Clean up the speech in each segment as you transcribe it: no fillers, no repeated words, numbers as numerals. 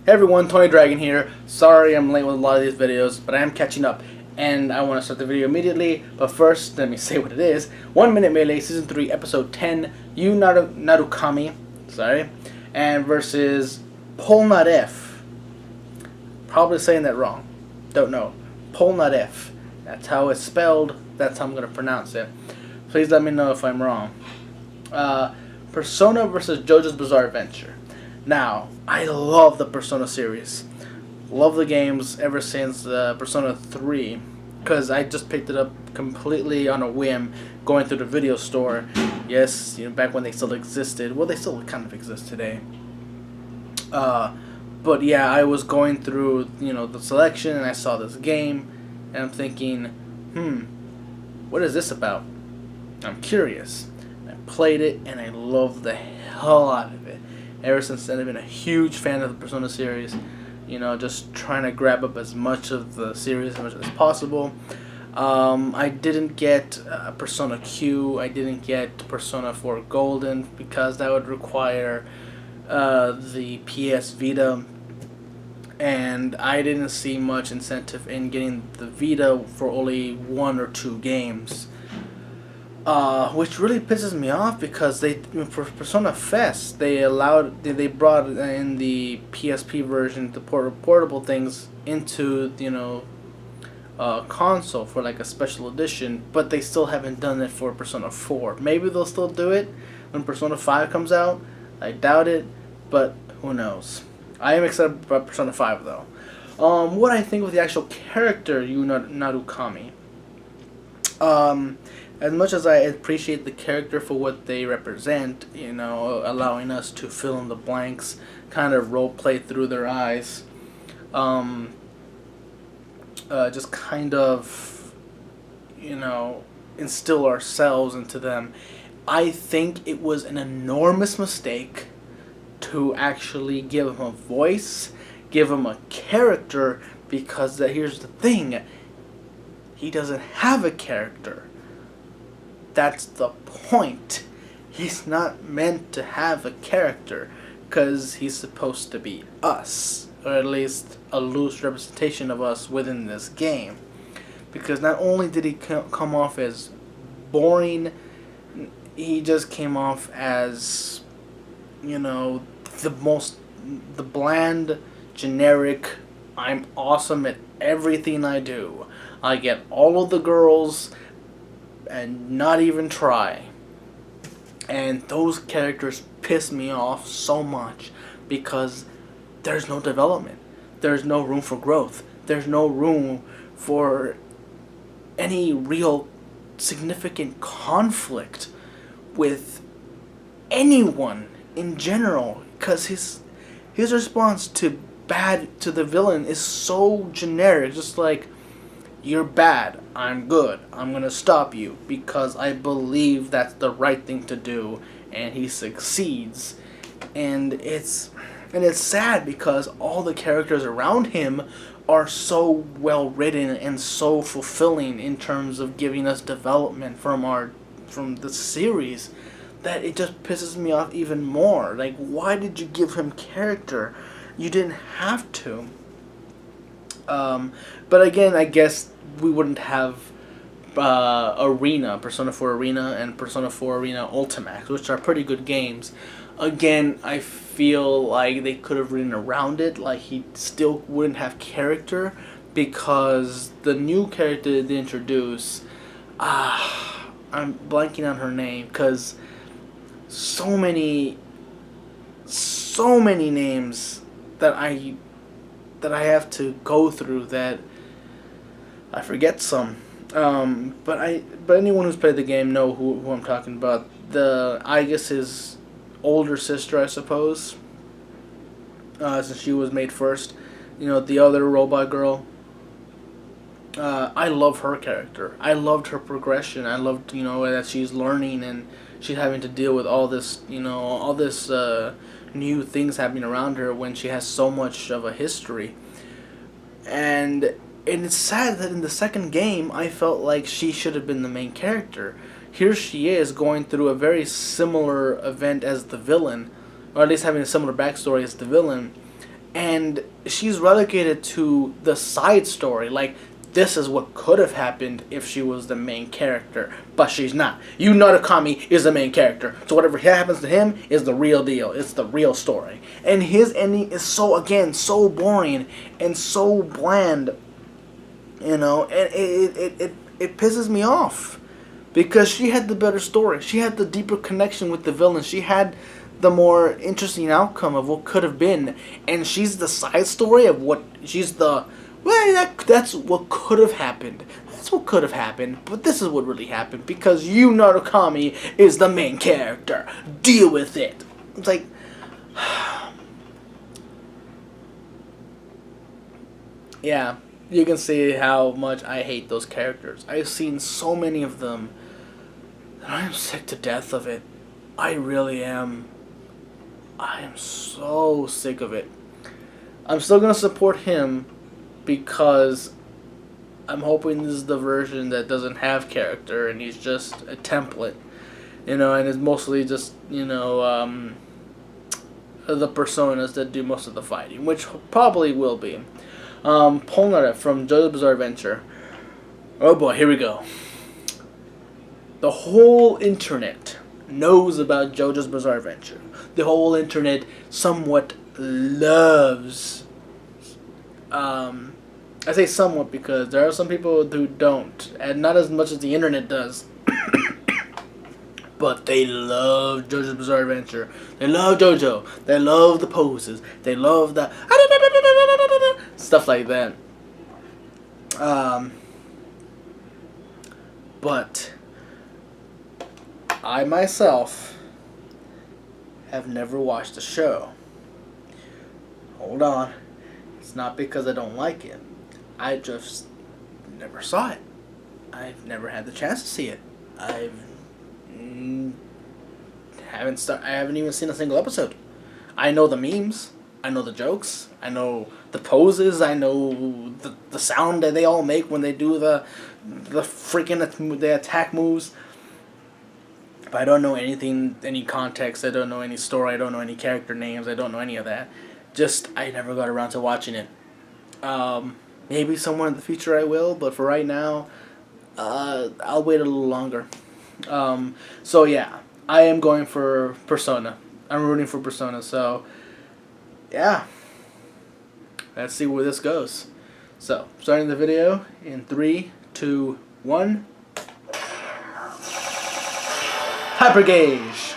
Hey everyone, Tony Dragon here. Sorry I'm late with a lot of these videos, but I am catching up. And I want to start the video immediately, but first, let me say what it is. 1 Minute Melee, Season 3, Episode 10, Narukami, and versus Polnareff. Probably saying that wrong. Don't know. Polnareff. That's how it's spelled, that's how I'm going to pronounce it. Please let me know if I'm wrong. Persona versus Jojo's Bizarre Adventure. Now, I love the Persona series. Love the games ever since Persona 3. Because I just picked it up completely on a whim, going through the video store. Yes, back when they still existed. Well, they still kind of exist today. But yeah, I was going through, the selection, and I saw this game. And I'm thinking, what is this about? I'm curious. I played it, and I loved the hell out of it. Ever since then, I've been a huge fan of the Persona series. Just trying to grab up as much of the series as possible. I didn't get Persona Q. I didn't get Persona 4 Golden because that would require the PS Vita. And I didn't see much incentive in getting the Vita for only 1 or 2 games. Which really pisses me off because for Persona Fest they brought in the PSP version, the portable things into console for like a special edition, but they still haven't done it for Persona 4. Maybe they'll still do it when Persona 5 comes out. I doubt it, but who knows. I am excited about Persona 5 though. What I think of the actual character Narukami. As much as I appreciate the character for what they represent, allowing us to fill in the blanks, kind of role play through their eyes, just kind of, instill ourselves into them. I think it was an enormous mistake to actually give him a voice, give him a character, because here's the thing, he doesn't have a character. That's the point. He's not meant to have a character because he's supposed to be us, or at least a loose representation of us within this game. Because not only did he come off as boring, he just came off as, the bland, generic, I'm awesome at everything I do. I get all of the girls and not even try. And those characters piss me off so much because there's no development. There's no room for growth. There's no room for any real significant conflict with anyone in general, because his response to the villain is so generic, just like, you're bad, I'm good, I'm gonna stop you because I believe that's the right thing to do, and he succeeds. And it's sad because all the characters around him are so well written and so fulfilling in terms of giving us development from the series, that it just pisses me off even more. Like, why did you give him character? You didn't have to. But again, I guess we wouldn't have Persona 4 Arena and Persona 4 Arena Ultimax, which are pretty good games. Again, I feel like they could have written around it, like he still wouldn't have character, because the new character they introduce, I'm blanking on her name, because so many names that I have to go through that I forget some. But anyone who's played the game know who I'm talking about. I guess his older sister, I suppose, since she was made first. The other robot girl. I love her character. I loved her progression. I loved, that she's learning and she's having to deal with all this, new things happening around her when she has so much of a history. And it's sad that in the second game, I felt like she should have been the main character. Here she is going through a very similar event as the villain, or at least having a similar backstory as the villain, and she's relegated to the side story. Like, this is what could have happened if she was the main character, but she's not. Narukami is the main character, so whatever happens to him is the real deal. It's the real story, and his ending is so boring and so bland, and it pisses me off, because she had the better story. She had the deeper connection with the villain. She had the more interesting outcome of what could have been, and she's the side story of what she's the. Well, that's what could have happened. That's what could have happened, but this is what really happened, because Narukami is the main character. Deal with it. It's like, yeah, you can see how much I hate those characters. I've seen so many of them, and I'm sick to death of it. I really am. I am so sick of it. I'm still gonna support him, because I'm hoping this is the version that doesn't have character and he's just a template, and it's mostly just, the personas that do most of the fighting, which probably will be. Polnareff from JoJo's Bizarre Adventure. Oh boy, here we go. The whole internet knows about JoJo's Bizarre Adventure. The whole internet somewhat loves. I say somewhat because there are some people who don't, and not as much as the internet does. But they love JoJo's Bizarre Adventure. They love JoJo. They love the poses. They love the stuff like that. But I myself have never watched the show. Hold on. It's not because I don't like it. I just never saw it. I've never had the chance to see it. I haven't even seen a single episode. I know the memes. I know the jokes. I know the poses. I know the sound that they all make when they do the freaking the attack moves. But I don't know anything, any context. I don't know any story. I don't know any character names. I don't know any of that. Just, I never got around to watching it. Maybe somewhere in the future I will, but for right now, I'll wait a little longer. So yeah, I am going for Persona. I'm rooting for Persona, so yeah. Let's see where this goes. So, starting the video in 3, 2, 1. Hypergauge!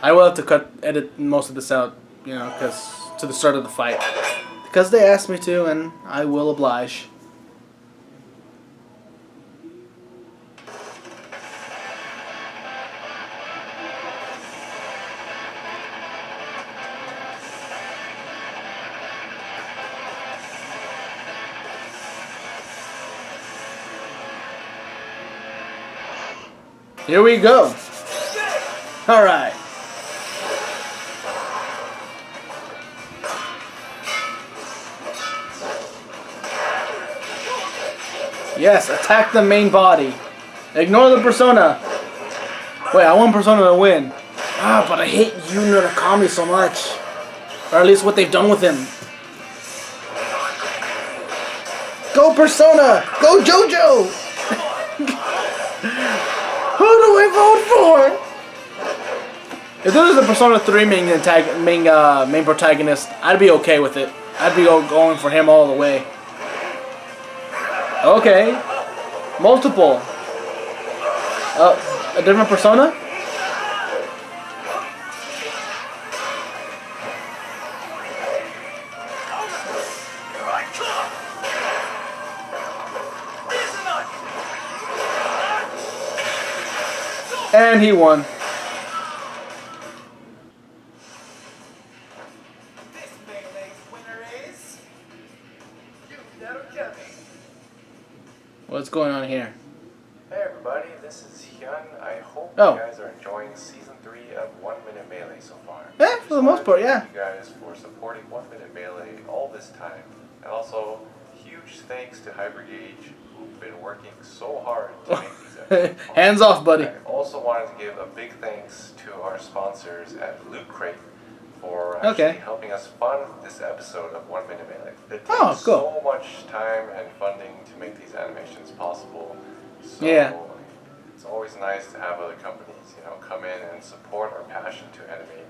I will have to edit most of this out, because to the start of the fight. Because they asked me to, and I will oblige. Here we go. All right. Yes, attack the main body. Ignore the persona. Wait, I want Persona to win. But I hate Narukami so much. Or at least what they've done with him. Go Persona! Go Jojo! Who do I vote for? If this was a Persona 3 main protagonist, I'd be okay with it. I'd be going for him all the way. Okay. Multiple. A different Persona? And he won. This melee's winner is Narukami. What's going on here? Hey everybody, this is Hyun. I hope Oh. you guys are enjoying Season 3 of 1 Minute Melee so far. Yeah, for the most part, yeah. Thank you guys for supporting 1 Minute Melee all this time. And also, huge thanks to Hypergauge, who've been working so hard to make these episodes. Hands off, buddy. I also wanted to give a big thanks to our sponsors at Loot Crate for actually Okay. helping us fund this episode of 1 Minute Melee. It takes Oh, cool. so much time and funding to make these animations possible. So Yeah. it's always nice to have other companies, come in and support our passion to animate.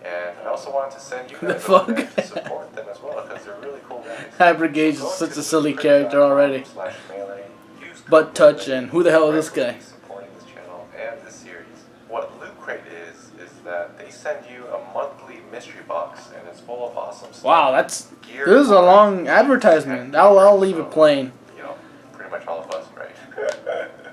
And I also wanted to send you The guys over there fuck? to support them as well because they're really cool guys. Hybrid Gauge is such a silly character already. /melee. Use Butt code touch melee and who the hell is this directly guy? supporting this channel and this series. What Loot Crate is that they send you a monthly mystery box and it's full of awesome stuff. Wow, this Gear, is a parts, long advertisement. I'll leave it plain. Pretty much all of us, right?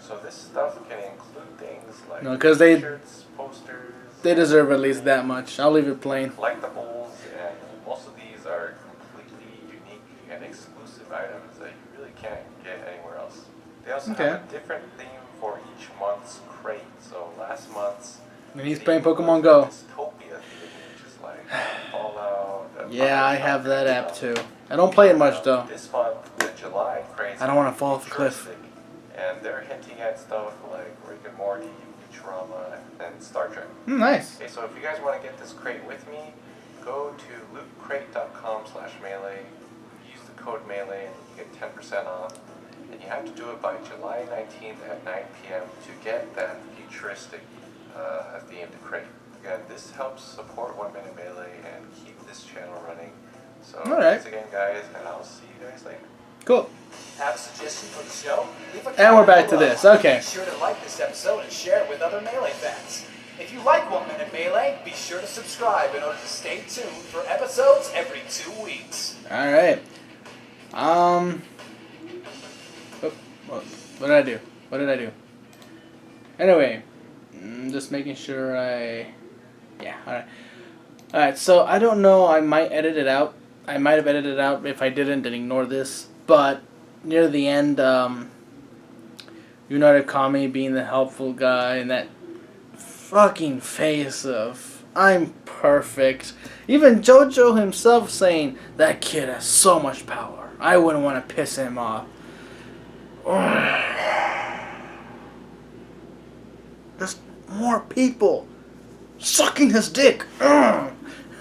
So this stuff can include things like No, 'cause they- t-shirts, posters. They deserve at least that much. I'll leave it plain. Collectibles, and most of these are completely unique and exclusive items that you really can't get anywhere else. They also Okay. have a different theme for each month's crate. So last month's And he's theme playing Pokemon was Go. Dystopia theme, which is like Fallout. Yeah, I have that app too. I don't play it much though. This month, the July crates. I don't wanna fall off the cliff. futuristic, and they're hinting at stuff like Rick and Morty, Futurama, and Star Trek. Nice. Okay, so if you guys want to get this crate with me, go to lootcrate.com/melee. Use the code melee and you get 10% off. And you have to do it by July 19th at 9 p.m. to get that futuristic themed crate. Again, this helps support 1 Minute Melee and keep this channel running. So Alright. thanks again, guys, and I'll see you guys later. Cool. Have a suggestion for the show? Leave a And we're comment back to below. this. Okay. Be sure to like this episode and share it with other Melee fans. If you like 1 Minute Melee, be sure to subscribe in order to stay tuned for episodes every 2 weeks. All right. What did I do? What did I do? Anyway, just making sure yeah. All right. All right. So I don't know. I might edit it out. I might have edited it out. If I didn't, then ignore this. But near the end, Narukami being the helpful guy and that fucking face of I'm perfect. Even Jojo himself saying that kid has so much power. I wouldn't want to piss him off. Just more people sucking his dick. I'm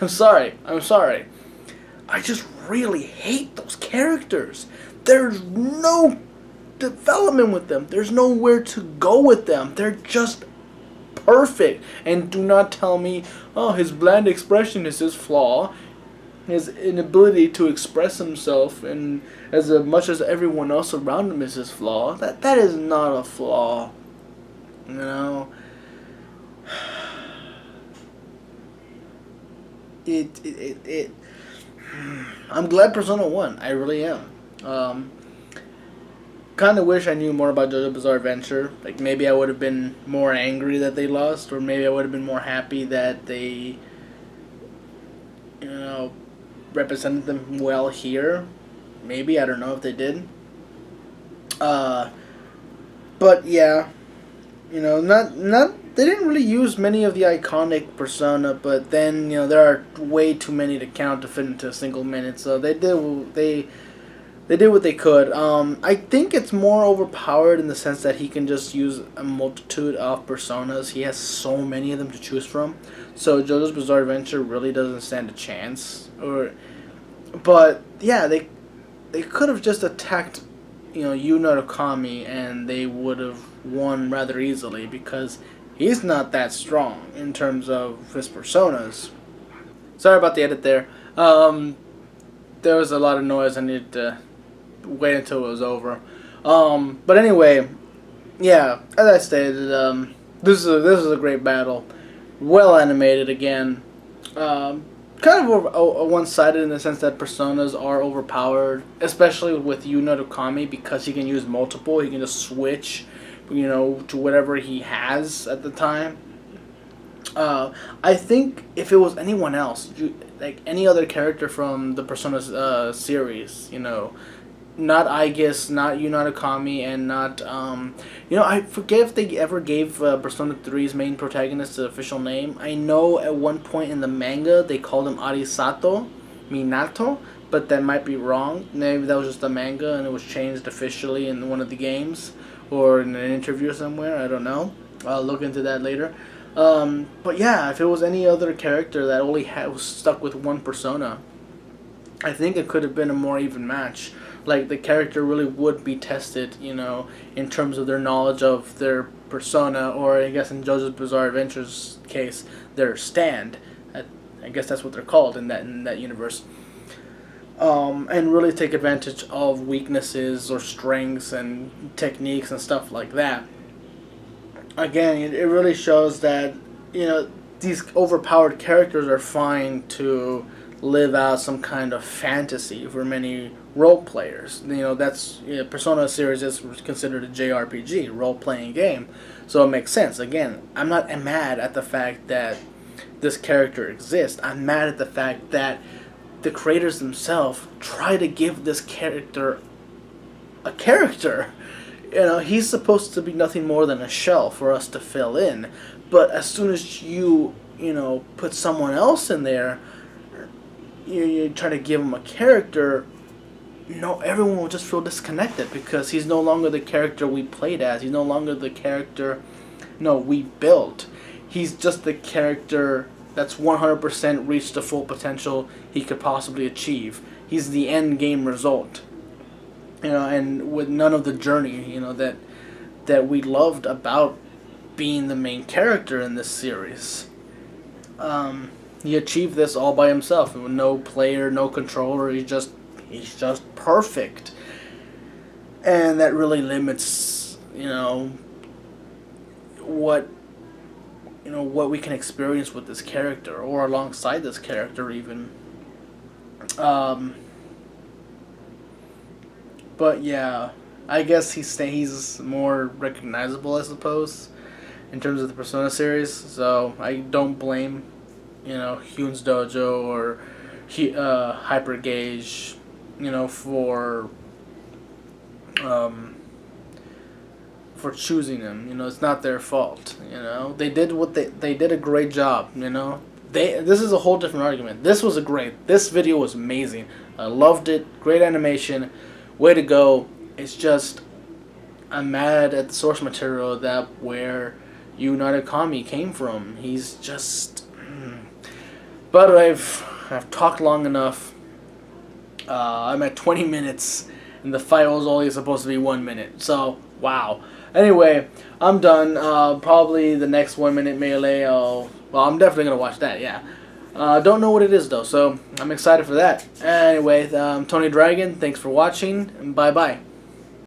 sorry. I just really hate those characters. There's no development with them. There's nowhere to go with them. They're just perfect. And do not tell me, oh, his bland expression is his flaw. His inability to express himself and as much as everyone else around him is his flaw. That is not a flaw. You know? I'm glad Persona won. I really am. Kind of wish I knew more about JoJo Bizarre Adventure. Like, maybe I would have been more angry that they lost, or maybe I would have been more happy that they, represented them well here. Maybe, I don't know if they did. But yeah, they didn't really use many of the iconic Persona, but then, there are way too many to count to fit into a single minute, so they did what they could. I think it's more overpowered in the sense that he can just use a multitude of personas. He has so many of them to choose from. So JoJo's Bizarre Adventure really doesn't stand a chance. But yeah, they could have just attacked, Yu Narukami, and they would have won rather easily because he's not that strong in terms of his personas. Sorry about the edit there. There was a lot of noise. I needed to wait until it was over. But anyway, yeah, as I stated, this is a great battle. Well animated again. Kind of one-sided in the sense that personas are overpowered, especially with Yu Narukami, because he can use multiple. He can just switch, to whatever he has at the time. I think if it was anyone else, like any other character from the Persona series, not Aegis, not Yu Narukami, and not, I forget if they ever gave Persona 3's main protagonist the official name. I know at one point in the manga they called him Arisato Minato, but that might be wrong. Maybe that was just the manga and it was changed officially in one of the games or in an interview somewhere. I don't know. I'll look into that later. But yeah, if it was any other character that only was stuck with one persona, I think it could have been a more even match. Like, the character really would be tested, in terms of their knowledge of their persona, or I guess in JoJo's Bizarre Adventures case, their stand. I guess that's what they're called in that universe. And really take advantage of weaknesses or strengths and techniques and stuff like that. Again, it really shows that, these overpowered characters are fine to live out some kind of fantasy for many role players. That's Persona series is considered a JRPG, role playing game, so it makes sense. Again, I'm not mad at the fact that this character exists. I'm mad at the fact that the creators themselves try to give this character a character. He's supposed to be nothing more than a shell for us to fill in. But as soon as you put someone else in there, you try to give him a character, everyone will just feel disconnected because he's no longer the character we played as. He's no longer the character, we built. He's just the character that's 100% reached the full potential he could possibly achieve. He's the end game result. And with none of the journey, that we loved about being the main character in this series. He achieved this all by himself, with no player, no controller. He's just perfect, and that really limits, what we can experience with this character, or alongside this character even. But yeah, I guess he's more recognizable, I suppose, in terms of the Persona series. So I don't blame, Hyun's Dojo or Hyper Gauge, for choosing him. It's not their fault. They did they did a great job. This is a whole different argument. This video was amazing. I loved it. Great animation. Way to go. It's just, I'm mad at the source material that where Narukami came from. He's just... But I've talked long enough. I'm at 20 minutes, and the fight was only supposed to be 1 minute. So, wow. Anyway, I'm done. Probably the next 1 minute melee, I'm definitely going to watch that, yeah. Don't know what it is, though, so I'm excited for that. Anyway, Tony Dragon, thanks for watching, and bye-bye.